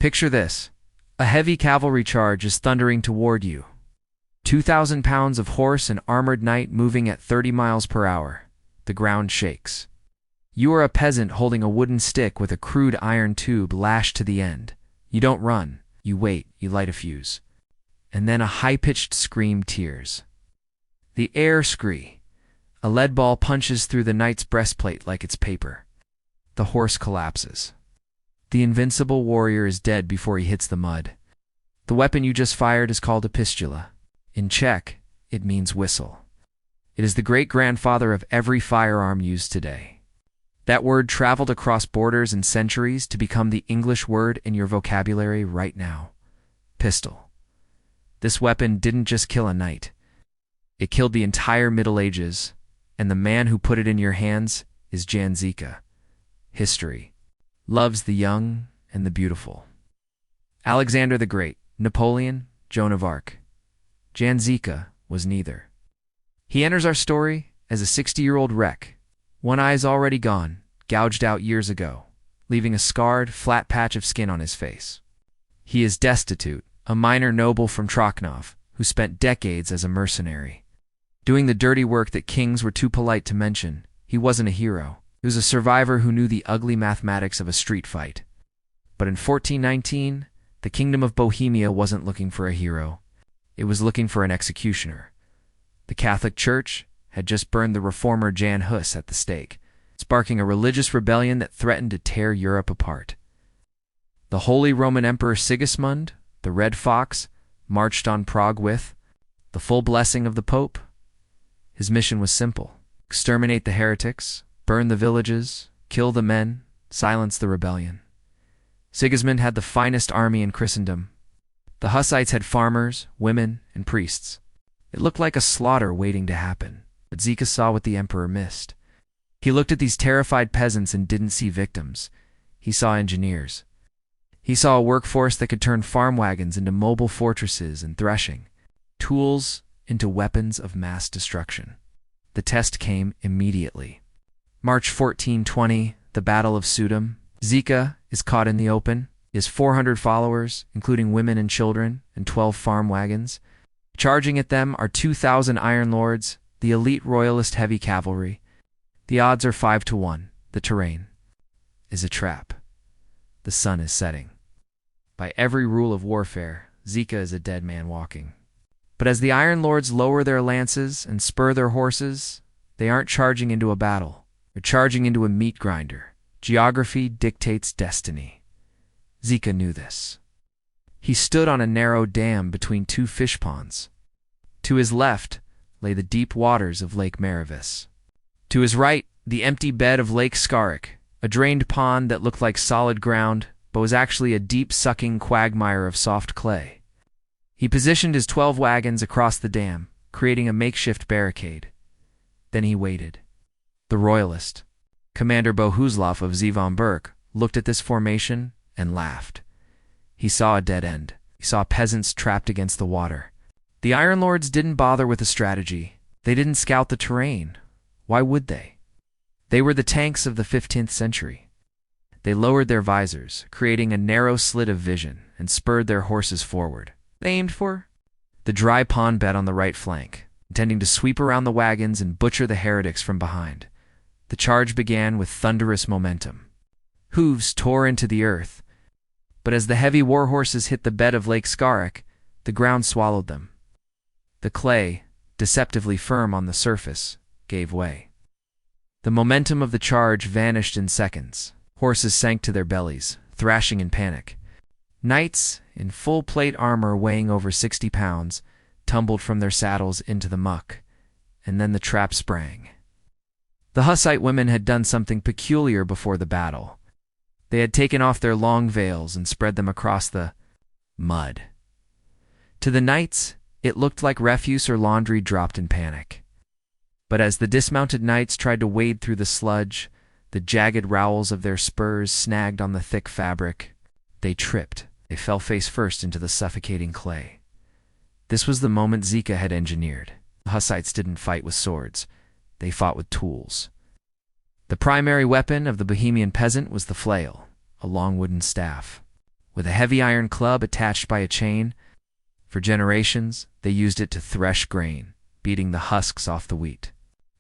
Picture this. A heavy cavalry charge is thundering toward you. 2,000 pounds of horse and armored knight moving at 30 miles per hour. The ground shakes. You are a peasant holding a wooden stick with a crude iron tube lashed to the end. You don't run. You wait. You light a fuse. And then a high-pitched scream tears. The air scree. A lead ball punches through the knight's breastplate like it's paper. The horse collapses. The invincible warrior is dead before he hits the mud. The weapon you just fired is called a pistula. In Czech, it means whistle. It is the great-grandfather of every firearm used today. That word traveled across borders and centuries to become the English word in your vocabulary right now. Pistol. This weapon didn't just kill a knight. It killed the entire Middle Ages, and the man who put it in your hands is Jan Žižka. History loves the young and the beautiful. Alexander the Great, Napoleon, Joan of Arc. Jan Žižka was neither. He enters our story as a 60-year-old wreck. One eye's already gone, gouged out years ago, leaving a scarred, flat patch of skin on his face. He is destitute, a minor noble from Trochnov, who spent decades as a mercenary. Doing the dirty work that kings were too polite to mention, he wasn't a hero. He was a survivor who knew the ugly mathematics of a street fight. But in 1419, the Kingdom of Bohemia wasn't looking for a hero. It was looking for an executioner. The Catholic Church had just burned the reformer Jan Hus at the stake, sparking a religious rebellion that threatened to tear Europe apart. The Holy Roman Emperor Sigismund, the Red Fox, marched on Prague with the full blessing of the Pope. His mission was simple: exterminate the heretics, burn the villages, kill the men, silence the rebellion. Sigismund had the finest army in Christendom. The Hussites had farmers, women, and priests. It looked like a slaughter waiting to happen, but Žižka saw what the emperor missed. He looked at these terrified peasants and didn't see victims. He saw engineers. He saw a workforce that could turn farm wagons into mobile fortresses and threshing, tools into weapons of mass destruction. The test came immediately. March 1420, the Battle of Sudum. Žižka is caught in the open. He has 400 followers, including women and children, and 12 farm wagons. Charging at them are 2,000 iron lords, the elite royalist heavy cavalry. The odds are 5-1. The terrain is a trap. The sun is setting. By every rule of warfare, Žižka is a dead man walking. But as the iron lords lower their lances and spur their horses, they aren't charging into a battle. They're charging into a meat grinder. Geography dictates destiny. Žižka knew this. He stood on a narrow dam between two fish ponds. To his left lay the deep waters of Lake Marivis. To his right, the empty bed of Lake Skarik, a drained pond that looked like solid ground, but was actually a deep-sucking quagmire of soft clay. He positioned his 12 wagons across the dam, creating a makeshift barricade. Then he waited. The royalist, Commander Bohuslav of Zivomberg, looked at this formation and laughed. He saw a dead end. He saw peasants trapped against the water. The Iron Lords didn't bother with a strategy. They didn't scout the terrain. Why would they? They were the tanks of the 15th century. They lowered their visors, creating a narrow slit of vision, and spurred their horses forward. They aimed for the dry pond bed on the right flank, intending to sweep around the wagons and butcher the heretics from behind. The charge began with thunderous momentum. Hooves tore into the earth, but as the heavy war horses hit the bed of Lake Skarik, the ground swallowed them. The clay, deceptively firm on the surface, gave way. The momentum of the charge vanished in seconds. Horses sank to their bellies, thrashing in panic. Knights, in full plate armor weighing over 60 pounds, tumbled from their saddles into the muck, and then the trap sprang. The Hussite women had done something peculiar before the battle. They had taken off their long veils and spread them across the mud. To the knights, it looked like refuse or laundry dropped in panic. But as the dismounted knights tried to wade through the sludge, the jagged rowels of their spurs snagged on the thick fabric. They tripped. They fell face first into the suffocating clay. This was the moment Žižka had engineered. The Hussites didn't fight with swords. They fought with tools. The primary weapon of the Bohemian peasant was the flail, a long wooden staff. with a heavy iron club attached by a chain. For generations, they used it to thresh grain, beating the husks off the wheat.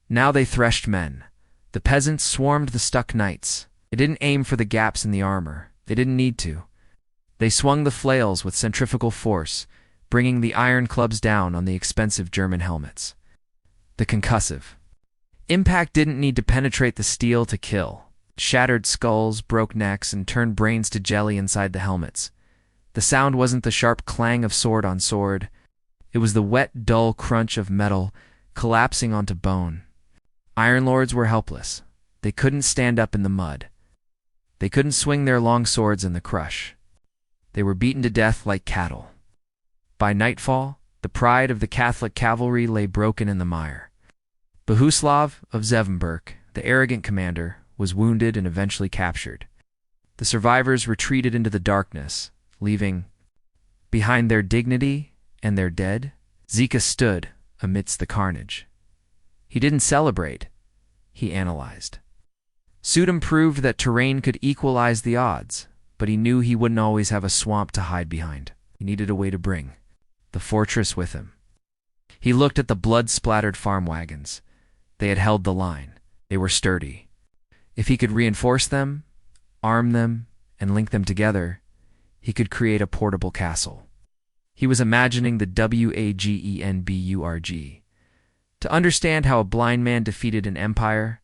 Now they threshed men. The peasants swarmed the stuck knights. They didn't aim for the gaps in the armor. They didn't need to. They swung the flails with centrifugal force, bringing the iron clubs down on the expensive German helmets. The concussive impact didn't need to penetrate the steel to kill. It shattered skulls, broke necks, and turned brains to jelly inside the helmets. The sound wasn't the sharp clang of sword on sword. It was the wet, dull crunch of metal collapsing onto bone. Iron Lords were helpless. They couldn't stand up in the mud. They couldn't swing their long swords in the crush. They were beaten to death like cattle. By nightfall, the pride of the Catholic cavalry lay broken in the mire. Bohuslav of Zevenberg, the arrogant commander, was wounded and eventually captured. The survivors retreated into the darkness, leaving behind their dignity and their dead. Zizka stood amidst the carnage. He didn't celebrate. He analyzed. Sudom proved that terrain could equalize the odds, but he knew he wouldn't always have a swamp to hide behind. He needed a way to bring the fortress with him. He looked at the blood-splattered farm wagons. They had held the line. They were sturdy. If he could reinforce them, arm them, and link them together, he could create a portable castle. He was imagining the Wagenburg. To understand how a blind man defeated an empire,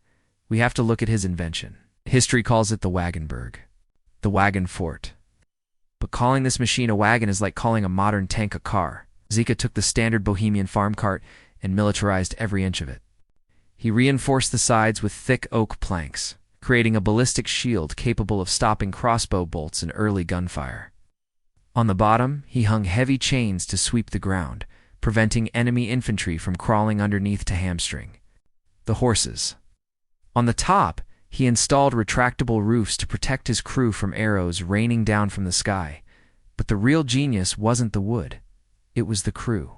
we have to look at his invention. History calls it the Wagenburg, the wagon fort. But calling this machine a wagon is like calling a modern tank a car. Zizka took the standard Bohemian farm cart and militarized every inch of it. He reinforced the sides with thick oak planks, creating a ballistic shield capable of stopping crossbow bolts and early gunfire. On the bottom, he hung heavy chains to sweep the ground, preventing enemy infantry from crawling underneath to hamstring the horses. On the top, he installed retractable roofs to protect his crew from arrows raining down from the sky. But the real genius wasn't the wood. It was the crew.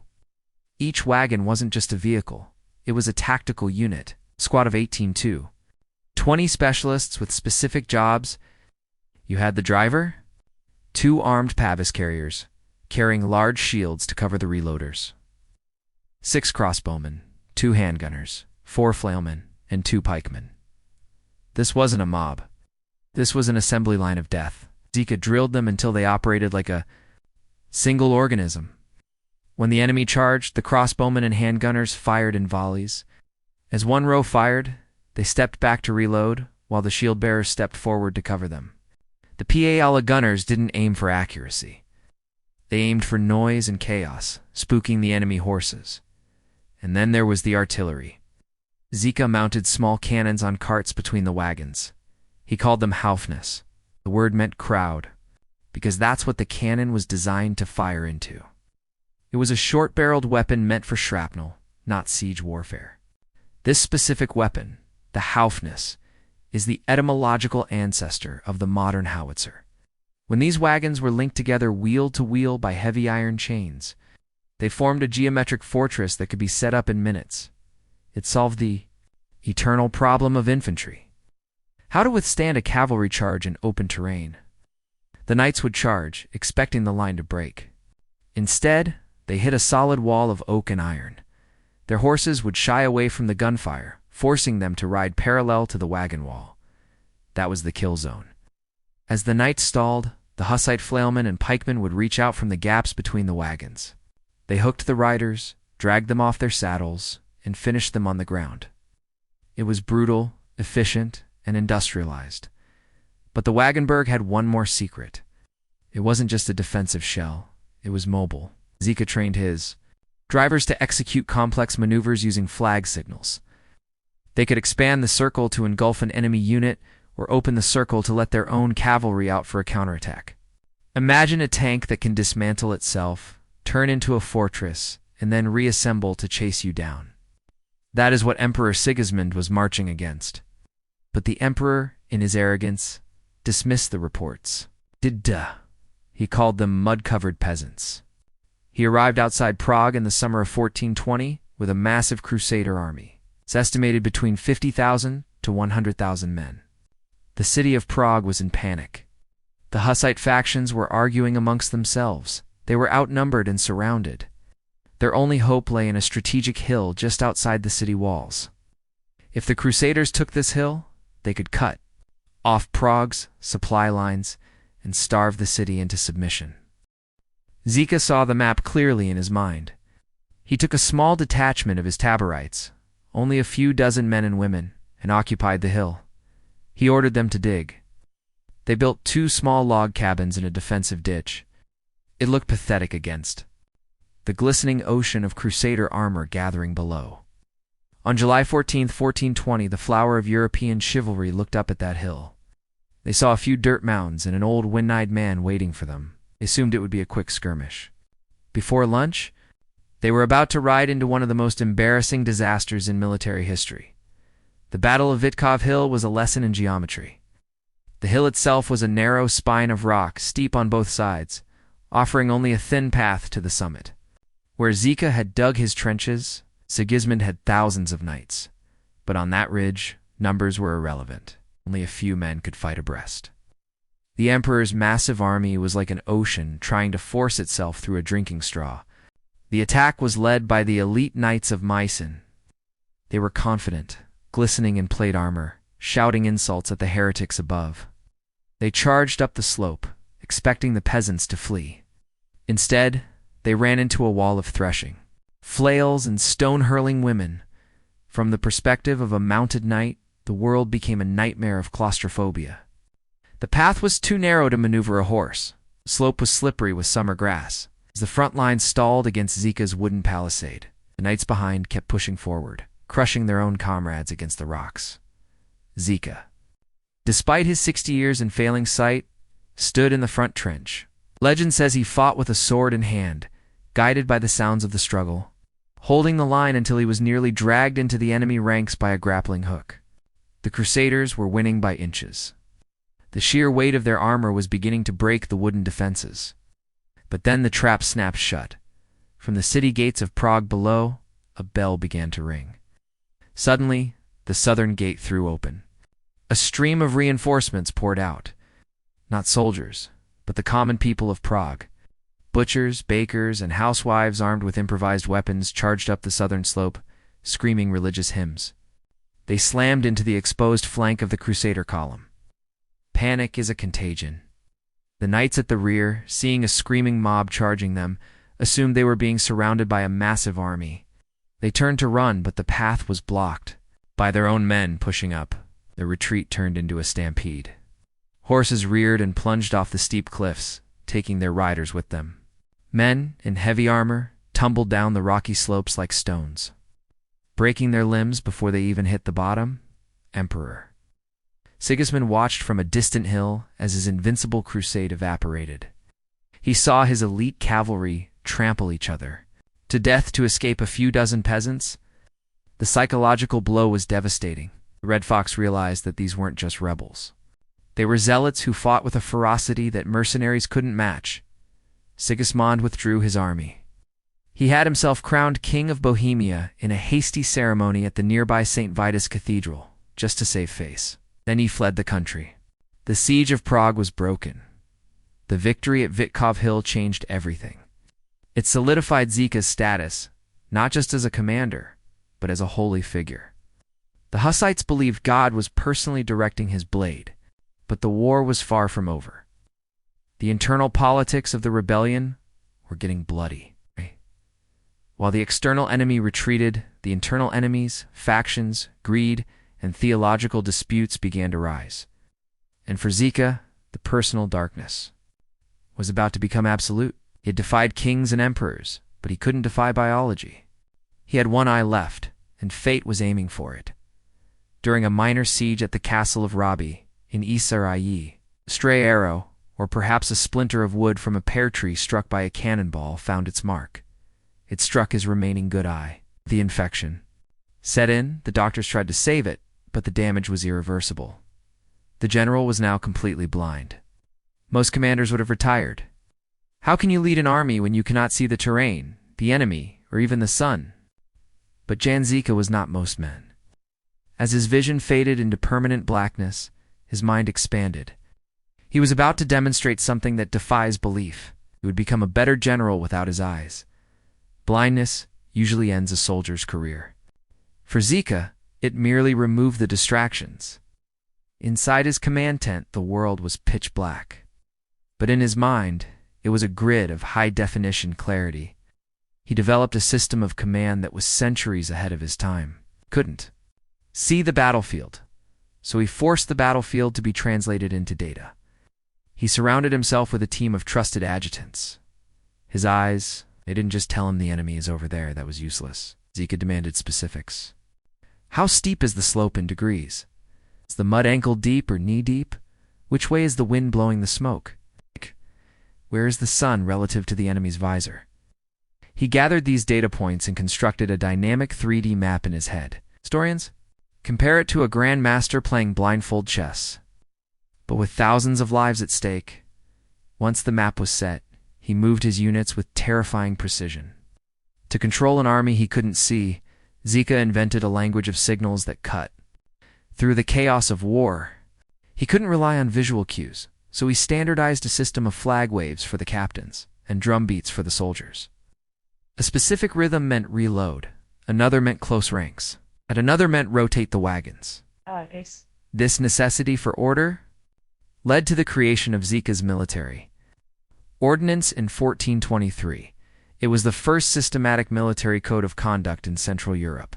Each wagon wasn't just a vehicle. It was a tactical unit, squad of 18-2. 20 specialists with specific jobs. You had the driver, 2 armed pavis carriers, carrying large shields to cover the reloaders, 6 crossbowmen, 2 handgunners, 4 flailmen, and 2 pikemen. This wasn't a mob. This was an assembly line of death. Zizka drilled them until they operated like a single organism. When the enemy charged, the crossbowmen and handgunners fired in volleys. As one row fired, they stepped back to reload, while the shield bearers stepped forward to cover them. The PA gunners didn't aim for accuracy. They aimed for noise and chaos, spooking the enemy horses. And then there was the artillery. Zizka mounted small cannons on carts between the wagons. He called them Haufnis. The word meant crowd, because that's what the cannon was designed to fire into. It was a short-barreled weapon meant for shrapnel, not siege warfare. This specific weapon, the Haufnis, is the etymological ancestor of the modern howitzer. When these wagons were linked together wheel to wheel by heavy iron chains, they formed a geometric fortress that could be set up in minutes. It solved the eternal problem of infantry. How to withstand a cavalry charge in open terrain. The knights would charge, expecting the line to break. Instead, they hit a solid wall of oak and iron. Their horses would shy away from the gunfire, forcing them to ride parallel to the wagon wall. That was the kill zone. As the knights stalled, the hussite flailmen and pikemen would reach out from the gaps between the wagons. They hooked the riders, dragged them off their saddles, and finished them on the ground. It was brutal, efficient, and industrialized. But the Wagenburg had one more secret. It wasn't just a defensive shell. It was mobile. Zizka trained his drivers to execute complex maneuvers using flag signals. They could expand the circle to engulf an enemy unit or open the circle to let their own cavalry out for a counterattack. Imagine a tank that can dismantle itself, turn into a fortress, and then reassemble to chase you down. That is what Emperor Sigismund was marching against. But the emperor, in his arrogance, dismissed the reports. He called them mud-covered peasants. He arrived outside Prague in the summer of 1420 with a massive crusader army. It's estimated between 50,000 to 100,000 men. The city of Prague was in panic. The Hussite factions were arguing amongst themselves. They were outnumbered and surrounded. Their only hope lay in a strategic hill just outside the city walls. If the Crusaders took this hill, they could cut off Prague's supply lines and starve the city into submission. Zizka saw the map clearly in his mind. He took a small detachment of his Taborites, only a few dozen men and women, and occupied the hill. He ordered them to dig. They built 2 small log cabins in a defensive ditch. It looked pathetic against the glistening ocean of Crusader armor gathering below. On July 14, 1420, the flower of European chivalry looked up at that hill. They saw a few dirt mounds and an old wind-eyed man waiting for them. They assumed it would be a quick skirmish. Before lunch, they were about to ride into one of the most embarrassing disasters in military history. The Battle of Vitkov Hill was a lesson in geometry. The hill itself was a narrow spine of rock, steep on both sides, offering only a thin path to the summit. Where Zizka had dug his trenches, Sigismund had thousands of knights. But on that ridge, numbers were irrelevant. Only a few men could fight abreast. The emperor's massive army was like an ocean trying to force itself through a drinking straw. The attack was led by the elite knights of Meissen. They were confident, glistening in plate armor, shouting insults at the heretics above. They charged up the slope, expecting the peasants to flee. Instead, they ran into a wall of threshing, flails and stone-hurling women. From the perspective of a mounted knight, the world became a nightmare of claustrophobia. The path was too narrow to maneuver a horse. The slope was slippery with summer grass. As the front line stalled against Zizka's wooden palisade, the knights behind kept pushing forward, crushing their own comrades against the rocks. Zizka, despite his 60 years and failing sight, stood in the front trench. Legend says he fought with a sword in hand, guided by the sounds of the struggle, holding the line until he was nearly dragged into the enemy ranks by a grappling hook. The Crusaders were winning by inches. The sheer weight of their armor was beginning to break the wooden defenses. But then the trap snapped shut. From the city gates of Prague below, a bell began to ring. Suddenly, the southern gate threw open. A stream of reinforcements poured out. Not soldiers, but the common people of Prague. Butchers, bakers, and housewives armed with improvised weapons charged up the southern slope, screaming religious hymns. They slammed into the exposed flank of the Crusader column. Panic is a contagion. The knights at the rear, seeing a screaming mob charging them, assumed they were being surrounded by a massive army. They turned to run, but the path was blocked by their own men pushing up. The retreat turned into a stampede. Horses reared and plunged off the steep cliffs, taking their riders with them. Men, in heavy armor, tumbled down the rocky slopes like stones, breaking their limbs before they even hit the bottom. Emperor Sigismund watched from a distant hill as his invincible crusade evaporated. He saw his elite cavalry trample each other to death to escape a few dozen peasants. The psychological blow was devastating. The Red Fox realized that these weren't just rebels. They were zealots who fought with a ferocity that mercenaries couldn't match. Sigismund withdrew his army. He had himself crowned King of Bohemia in a hasty ceremony at the nearby St. Vitus Cathedral, just to save face. Then he fled the country. The siege of Prague was broken. The victory at Vitkov Hill changed everything. It solidified Zizka's status, not just as a commander, but as a holy figure. The Hussites believed God was personally directing his blade, but the war was far from over. The internal politics of the rebellion were getting bloody. While the external enemy retreated, the internal enemies, factions, greed, and theological disputes began to rise. And for Zizka, the personal darkness was about to become absolute. He had defied kings and emperors, but he couldn't defy biology. He had one eye left, and fate was aiming for it. During a minor siege at the castle of Rabi in Isarayi, a stray arrow, or perhaps a splinter of wood from a pear tree struck by a cannonball, found its mark. It struck his remaining good eye. The infection set in. The doctors tried to save it, but the damage was irreversible. The general was now completely blind. Most commanders would have retired. How can you lead an army when you cannot see the terrain, the enemy, or even the sun? But Jan Zizka was not most men. As his vision faded into permanent blackness, his mind expanded. He was about to demonstrate something that defies belief. He would become a better general without his eyes. Blindness usually ends a soldier's career. For Žižka, it merely removed the distractions. Inside his command tent, the world was pitch black. But in his mind, it was a grid of high-definition clarity. He developed a system of command that was centuries ahead of his time. Couldn't see the battlefield, so he forced the battlefield to be translated into data. He surrounded himself with a team of trusted adjutants. His eyes, they didn't just tell him the enemy is over there. That was useless. Žižka demanded specifics. How steep is the slope in degrees? Is the mud ankle deep or knee deep? Which way is the wind blowing the smoke? Where is the sun relative to the enemy's visor? He gathered these data points and constructed a dynamic 3D map in his head. Historians compare it to a grandmaster playing blindfold chess. But with thousands of lives at stake, once the map was set, he moved his units with terrifying precision. To control an army he couldn't see, Žižka invented a language of signals that cut through the chaos of war. He couldn't rely on visual cues, so he standardized a system of flag waves for the captains and drum beats for the soldiers. A specific rhythm meant reload, another meant close ranks, and another meant rotate the wagons. This necessity for order led to the creation of Žižka's military ordinance in 1423. It was the first systematic military code of conduct in Central Europe.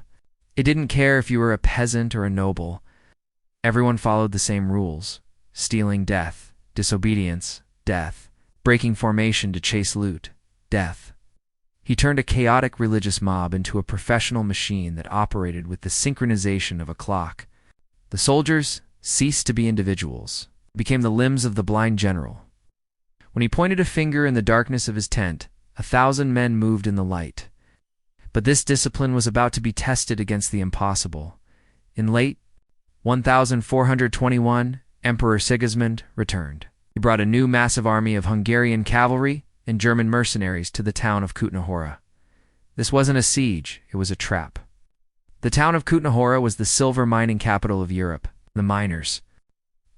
It didn't care if you were a peasant or a noble. Everyone followed the same rules: stealing, death; disobedience, death; breaking formation to chase loot, death. He turned a chaotic religious mob into a professional machine that operated with the synchronization of a clock. The soldiers ceased to be individuals, became the limbs of the blind general. When he pointed a finger in the darkness of his tent, 1,000 men moved in the light. But this discipline was about to be tested against the impossible. In late 1421, Emperor Sigismund returned. He brought a new massive army of Hungarian cavalry and German mercenaries to the town of Kutna-Hora. This wasn't a siege, it was a trap. The town of Kutna-Hora was the silver mining capital of Europe. The miners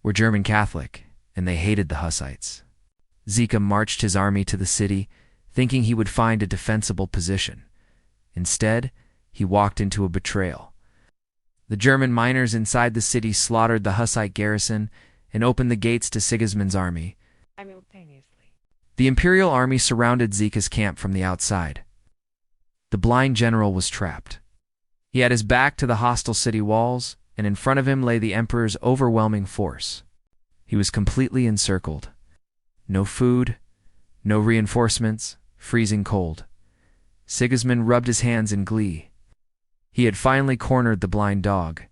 were German Catholic, and they hated the Hussites. Žižka marched his army to the city, thinking he would find a defensible position. Instead, he walked into a betrayal. The German miners inside the city slaughtered the Hussite garrison and opened the gates to Sigismund's army. Simultaneously. The imperial army surrounded Žižka's camp from the outside. The blind general was trapped. He had his back to the hostile city walls, and in front of him lay the emperor's overwhelming force. He was completely encircled. No food, no reinforcements, freezing cold. Sigismund rubbed his hands in glee. He had finally cornered the blind dog.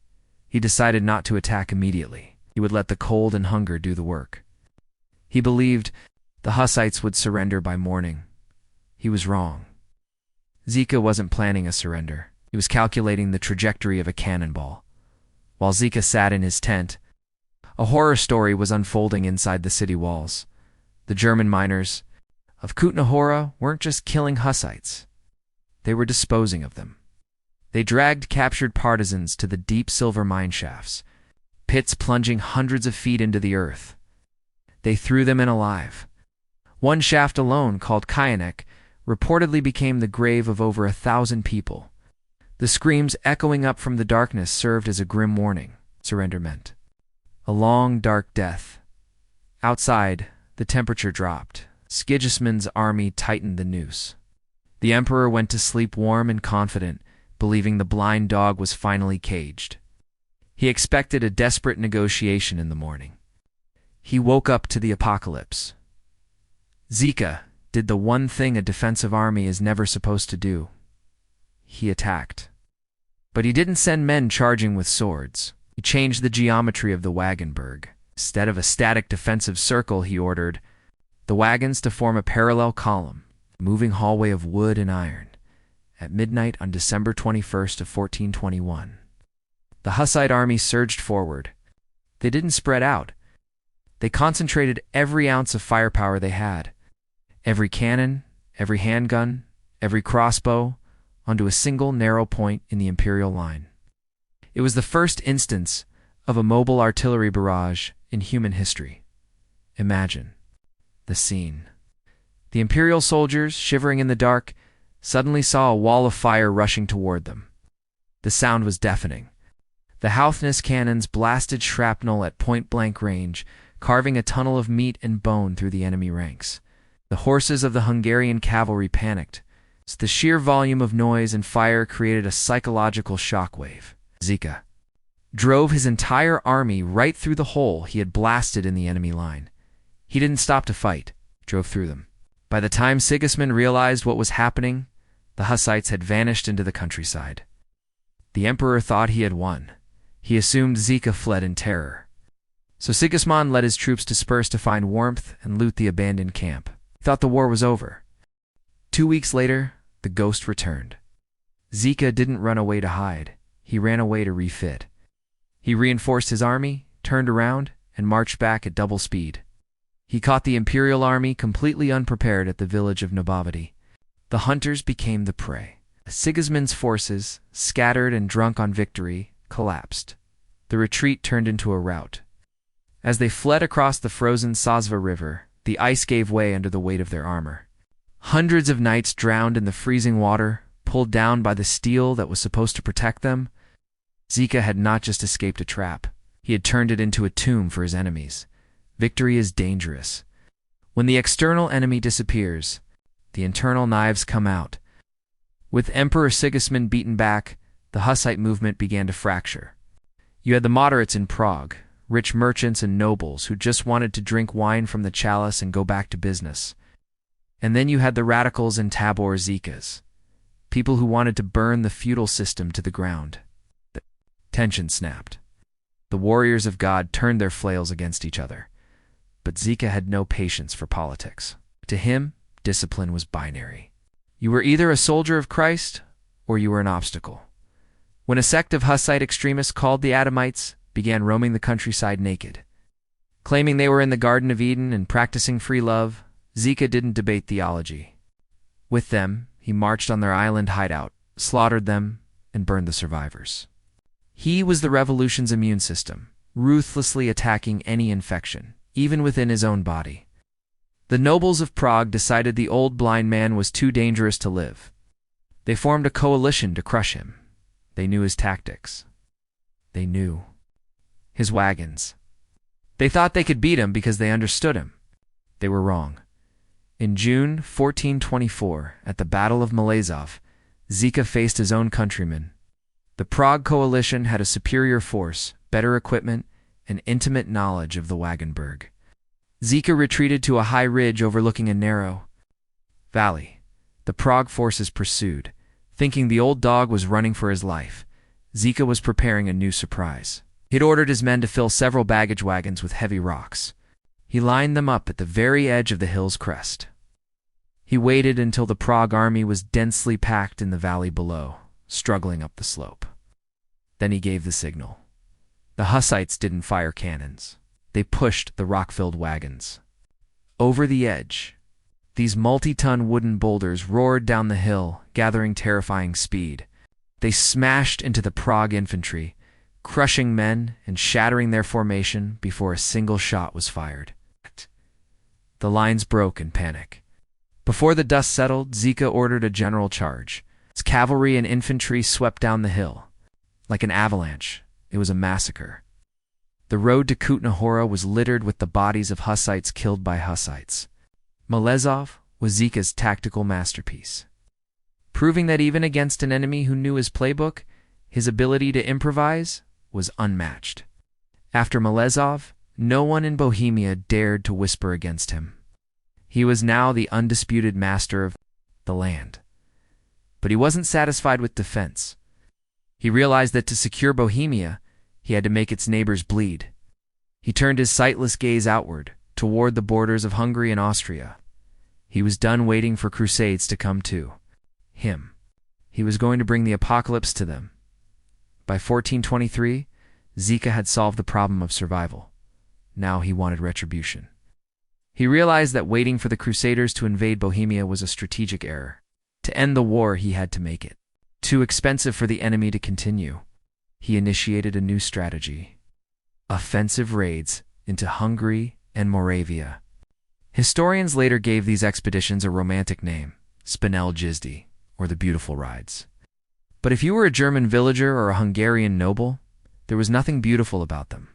He decided not to attack immediately. He would let the cold and hunger do the work. He believed the Hussites would surrender by morning. He was wrong. Žižka wasn't planning a surrender. He was calculating the trajectory of a cannonball. While Žižka sat in his tent, a horror story was unfolding inside the city walls. The German miners of Kutna-Hora weren't just killing Hussites. They were disposing of them. They dragged captured partisans to the deep silver mine shafts, pits plunging hundreds of feet into the earth. They threw them in alive. One shaft alone, called Kayanek, reportedly became the grave of over 1,000 people. The screams echoing up from the darkness served as a grim warning. Surrender meant a long, dark death. Outside, the temperature dropped. Sigismund's army tightened the noose. The emperor went to sleep warm and confident, believing the blind dog was finally caged. He expected a desperate negotiation in the morning. He woke up to the apocalypse. Žižka did the one thing a defensive army is never supposed to do. He attacked. But he didn't send men charging with swords. He changed the geometry of the wagonberg. Instead of a static defensive circle, he ordered the wagons to form a parallel column, a moving hallway of wood and iron. At midnight on December 21st of 1421, the Hussite army surged forward. They didn't spread out. They concentrated every ounce of firepower they had, every cannon, every handgun, every crossbow, onto a single narrow point in the imperial line. It was the first instance of a mobile artillery barrage in human history, Imagine the scene. The imperial soldiers, shivering in the dark, suddenly saw a wall of fire rushing toward them. The sound was deafening. The Houthness cannons blasted shrapnel at point-blank range, carving a tunnel of meat and bone through the enemy ranks. The horses of the Hungarian cavalry panicked. The sheer volume of noise and fire created a psychological shockwave. Zizka drove his entire army right through the hole he had blasted in the enemy line. He didn't stop to fight, drove through them. By the time Sigismund realized what was happening, the Hussites had vanished into the countryside. The emperor thought he had won. He assumed Zizka fled in terror. So Sigismund led his troops disperse to find warmth and loot the abandoned camp. He thought the war was over. 2 weeks later, the ghost returned. Zizka didn't run away to hide. He ran away to refit. He reinforced his army, turned around, and marched back at double speed. He caught the imperial army completely unprepared at the village of Nobavity. The hunters became the prey. Sigismund's forces, scattered and drunk on victory, collapsed. The retreat turned into a rout. As they fled across the frozen Sazva River, the ice gave way under the weight of their armor. Hundreds of knights drowned in the freezing water, pulled down by the steel that was supposed to protect them. Zizka had not just escaped a trap. He had turned it into a tomb for his enemies. Victory is dangerous. When the external enemy disappears, the internal knives come out. With Emperor Sigismund beaten back, the Hussite movement began to fracture. You had the moderates in Prague, rich merchants and nobles who just wanted to drink wine from the chalice and go back to business. And then you had the radicals and Tabor Zikas, people who wanted to burn the feudal system to the ground. The tension snapped. The warriors of God turned their flails against each other. But Zizka had no patience for politics. To him, discipline was binary. You were either a soldier of Christ, or you were an obstacle. When a sect of Hussite extremists called the Adamites began roaming the countryside naked, claiming they were in the Garden of Eden and practicing free love, Zizka didn't debate theology. With them, he marched on their island hideout, slaughtered them, and burned the survivors. He was the revolution's immune system, ruthlessly attacking any infection, even within his own body. The nobles of Prague decided the old blind man was too dangerous to live. They formed a coalition to crush him. They knew his tactics. They knew his wagons. They thought they could beat him because they understood him. They were wrong. In June 1424, at the Battle of Malazov, Zizka faced his own countrymen. The Prague coalition had a superior force, better equipment, and intimate knowledge of the Wagenburg. Zizka retreated to a high ridge overlooking a narrow valley. The Prague forces pursued. Thinking the old dog was running for his life, Zizka was preparing a new surprise. He'd ordered his men to fill several baggage wagons with heavy rocks. He lined them up at the very edge of the hill's crest. He waited until the Prague army was densely packed in the valley below, struggling up the slope. Then he gave the signal. The Hussites didn't fire cannons. They pushed the rock-filled wagons. Over the edge, these multi-ton wooden boulders roared down the hill, gathering terrifying speed. They smashed into the Prague infantry, crushing men and shattering their formation before a single shot was fired. The lines broke in panic. Before the dust settled, Zizka ordered a general charge. His cavalry and infantry swept down the hill. Like an avalanche, it was a massacre. The road to Kutna Hora was littered with the bodies of Hussites killed by Hussites. Malazov was Zizka's tactical masterpiece, proving that even against an enemy who knew his playbook, his ability to improvise was unmatched. After Malazov, no one in Bohemia dared to whisper against him. He was now the undisputed master of the land. But he wasn't satisfied with defense. He realized that to secure Bohemia, he had to make its neighbors bleed. He turned his sightless gaze outward, toward the borders of Hungary and Austria. He was done waiting for crusades to come to him. He was going to bring the apocalypse to them. By 1423, Zizka had solved the problem of survival. Now he wanted retribution. He realized that waiting for the Crusaders to invade Bohemia was a strategic error. To end the war, he had to make it too expensive for the enemy to continue. He initiated a new strategy: offensive raids into Hungary and Moravia. Historians later gave these expeditions a romantic name, Spinel Jizdi, or the Beautiful Rides. But if you were a German villager or a Hungarian noble, there was nothing beautiful about them.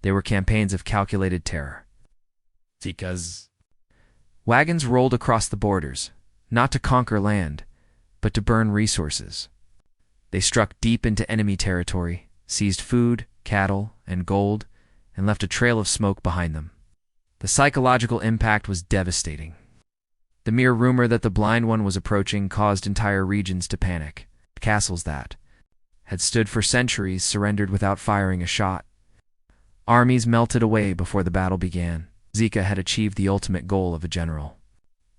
They were campaigns of calculated terror. Zikas. Wagons rolled across the borders, not to conquer land, but to burn resources. They struck deep into enemy territory, seized food, cattle, and gold, and left a trail of smoke behind them. The psychological impact was devastating. The mere rumor that the Blind One was approaching caused entire regions to panic. Castles that had stood for centuries surrendered without firing a shot. Armies melted away before the battle began. Žižka had achieved the ultimate goal of a general.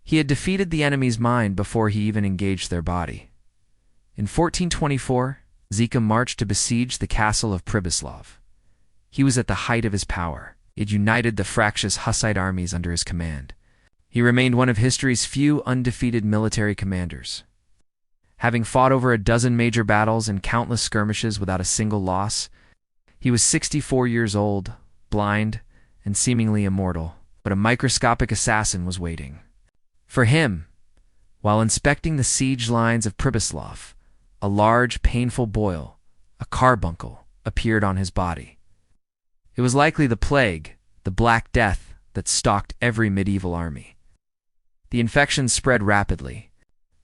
He had defeated the enemy's mind before he even engaged their body. In 1424, Žižka marched to besiege the castle of Pribislav. He was at the height of his power. It united the fractious Hussite armies under his command. He remained one of history's few undefeated military commanders. Having fought over a dozen major battles and countless skirmishes without a single loss, he was 64 years old, blind, and seemingly immortal. But a microscopic assassin was waiting. For him, while inspecting the siege lines of Pribislav, a large, painful boil, a carbuncle, appeared on his body. It was likely the plague, the Black Death, that stalked every medieval army. The infection spread rapidly.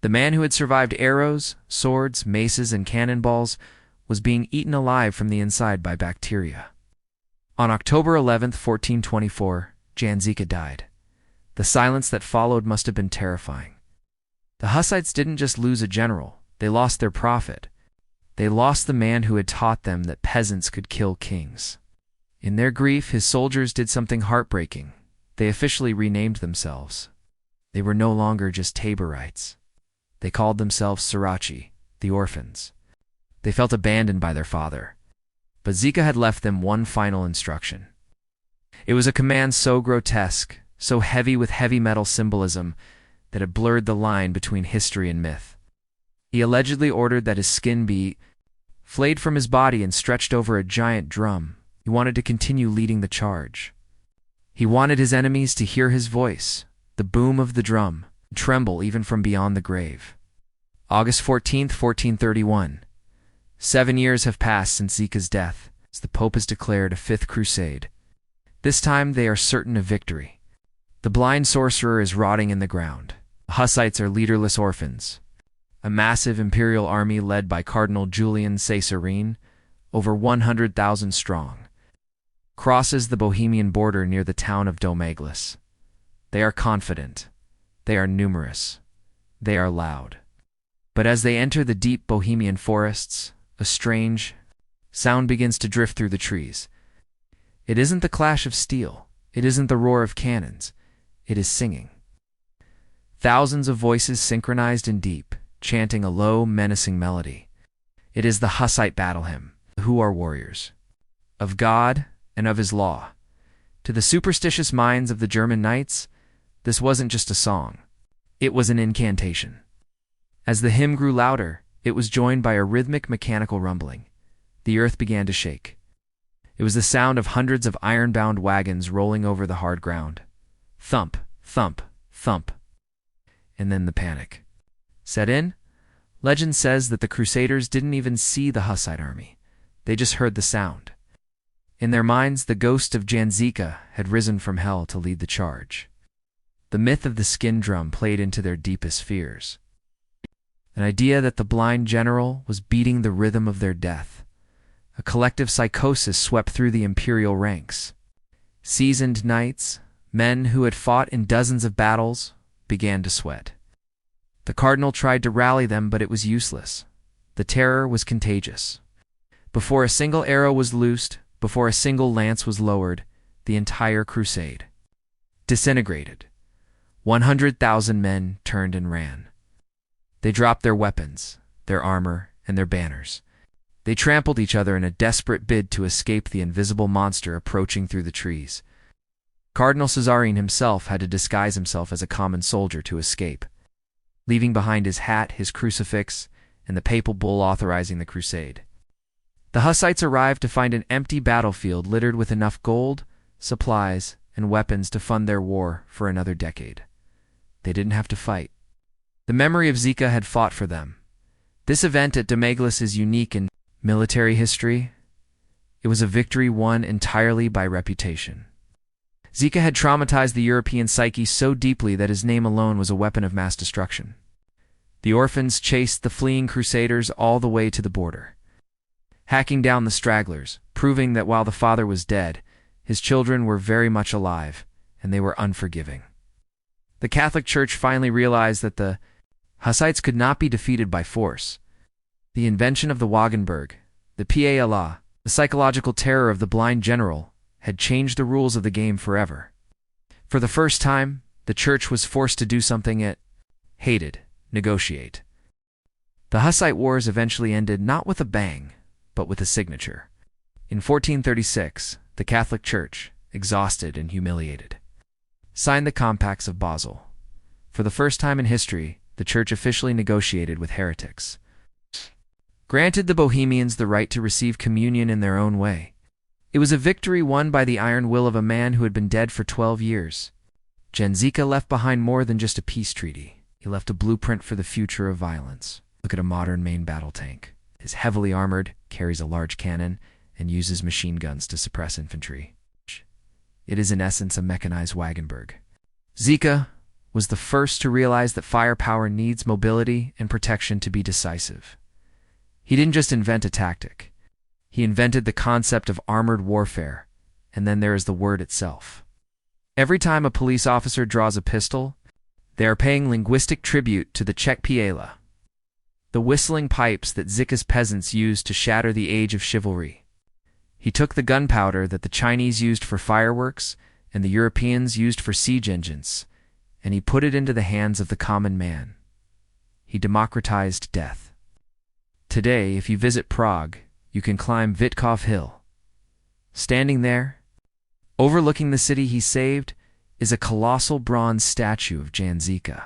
The man who had survived arrows, swords, maces, and cannonballs was being eaten alive from the inside by bacteria. On October 11, 1424, Žižka died. The silence that followed must have been terrifying. The Hussites didn't just lose a general, they lost their prophet. They lost the man who had taught them that peasants could kill kings. In their grief, his soldiers did something heartbreaking. They officially renamed themselves. They were no longer just Taborites. They called themselves Sirachi, the orphans. They felt abandoned by their father. But Žižka had left them one final instruction. It was a command so grotesque, so heavy with heavy metal symbolism, that it blurred the line between history and myth. He allegedly ordered that his skin be flayed from his body and stretched over a giant drum. He wanted to continue leading the charge. He wanted his enemies to hear his voice, the boom of the drum, tremble even from beyond the grave. August 14, 1431. 7 years have passed since Žižka's death, as the Pope has declared a fifth crusade. This time they are certain of victory. The blind sorcerer is rotting in the ground. The Hussites are leaderless orphans. A massive imperial army led by Cardinal Julian Caesarine, over 100,000 strong, crosses the Bohemian border near the town of Domaglis. They are confident. They are numerous. They are loud. But as they enter the deep Bohemian forests, a strange sound begins to drift through the trees. It isn't the clash of steel. It isn't the roar of cannons. It is singing. Thousands of voices synchronized and deep, chanting a low, menacing melody. It is the Hussite battle hymn, who are warriors, of God and of his law. To the superstitious minds of the German knights, this wasn't just a song. It was an incantation. As the hymn grew louder, it was joined by a rhythmic mechanical rumbling. The earth began to shake. It was the sound of hundreds of iron-bound wagons rolling over the hard ground. Thump, thump, thump. And then the panic set in. Legend says that the Crusaders didn't even see the Hussite army. They just heard the sound. In their minds, the ghost of Žižka had risen from hell to lead the charge. The myth of the skin drum played into their deepest fears. An idea that the blind general was beating the rhythm of their death. A collective psychosis swept through the imperial ranks. Seasoned knights, men who had fought in dozens of battles, began to sweat. The cardinal tried to rally them, but it was useless. The terror was contagious. Before a single arrow was loosed, before a single lance was lowered, the entire crusade disintegrated. 100,000 men turned and ran. They dropped their weapons, their armor, and their banners. They trampled each other in a desperate bid to escape the invisible monster approaching through the trees. Cardinal Caesarine himself had to disguise himself as a common soldier to escape, leaving behind his hat, his crucifix, and the papal bull authorizing the crusade. The Hussites arrived to find an empty battlefield littered with enough gold, supplies, and weapons to fund their war for another decade. They didn't have to fight. The memory of Žižka had fought for them. This event at Demaglis is unique in military history. It was a victory won entirely by reputation. Žižka had traumatized the European psyche so deeply that his name alone was a weapon of mass destruction. The orphans chased the fleeing crusaders all the way to the border, hacking down the stragglers, proving that while the father was dead, his children were very much alive, and they were unforgiving. The Catholic Church finally realized that the Hussites could not be defeated by force. The invention of the Wagenburg, the PALA, the psychological terror of the blind general, had changed the rules of the game forever. For the first time, the Church was forced to do something it hated: negotiate. The Hussite Wars eventually ended not with a bang, but with a signature. In 1436, the Catholic Church, exhausted and humiliated, signed the Compacts of Basel. For the first time in history, the Church officially negotiated with heretics, granted the Bohemians the right to receive communion in their own way. It was a victory won by the iron will of a man who had been dead for 12 years. Žižka left behind more than just a peace treaty. He left a blueprint for the future of violence. Look at a modern main battle tank. It is heavily armored, carries a large cannon, and uses machine guns to suppress infantry. It is in essence a mechanized Wagenburg. Žižka was the first to realize that firepower needs mobility and protection to be decisive. He didn't just invent a tactic. He invented the concept of armored warfare, and then there is the word itself. Every time a police officer draws a pistol, they are paying linguistic tribute to the Czech piela, the whistling pipes that Žižka's peasants used to shatter the age of chivalry. He took the gunpowder that the Chinese used for fireworks and the Europeans used for siege engines, and he put it into the hands of the common man. He democratized death. Today, if you visit Prague, you can climb Vitkov Hill. Standing there, overlooking the city he saved, is a colossal bronze statue of Jan Žižka.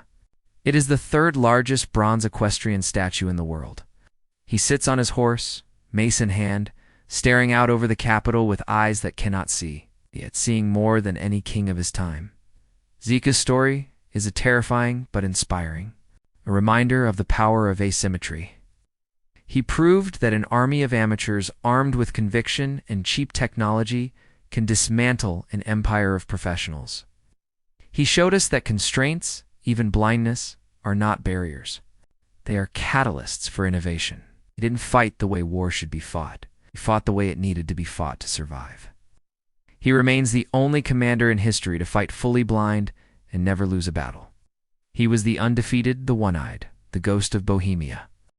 It is the third largest bronze equestrian statue in the world. He sits on his horse, mace in hand, staring out over the capital with eyes that cannot see, yet seeing more than any king of his time. Žižka's story is a terrifying but inspiring, a reminder of the power of asymmetry. He proved that an army of amateurs armed with conviction and cheap technology can dismantle an empire of professionals. He showed us that constraints, even blindness, are not barriers. They are catalysts for innovation. He didn't fight the way war should be fought. He fought the way it needed to be fought to survive. He remains the only commander in history to fight fully blind and never lose a battle. He was the undefeated, the one-eyed, the ghost of Bohemia.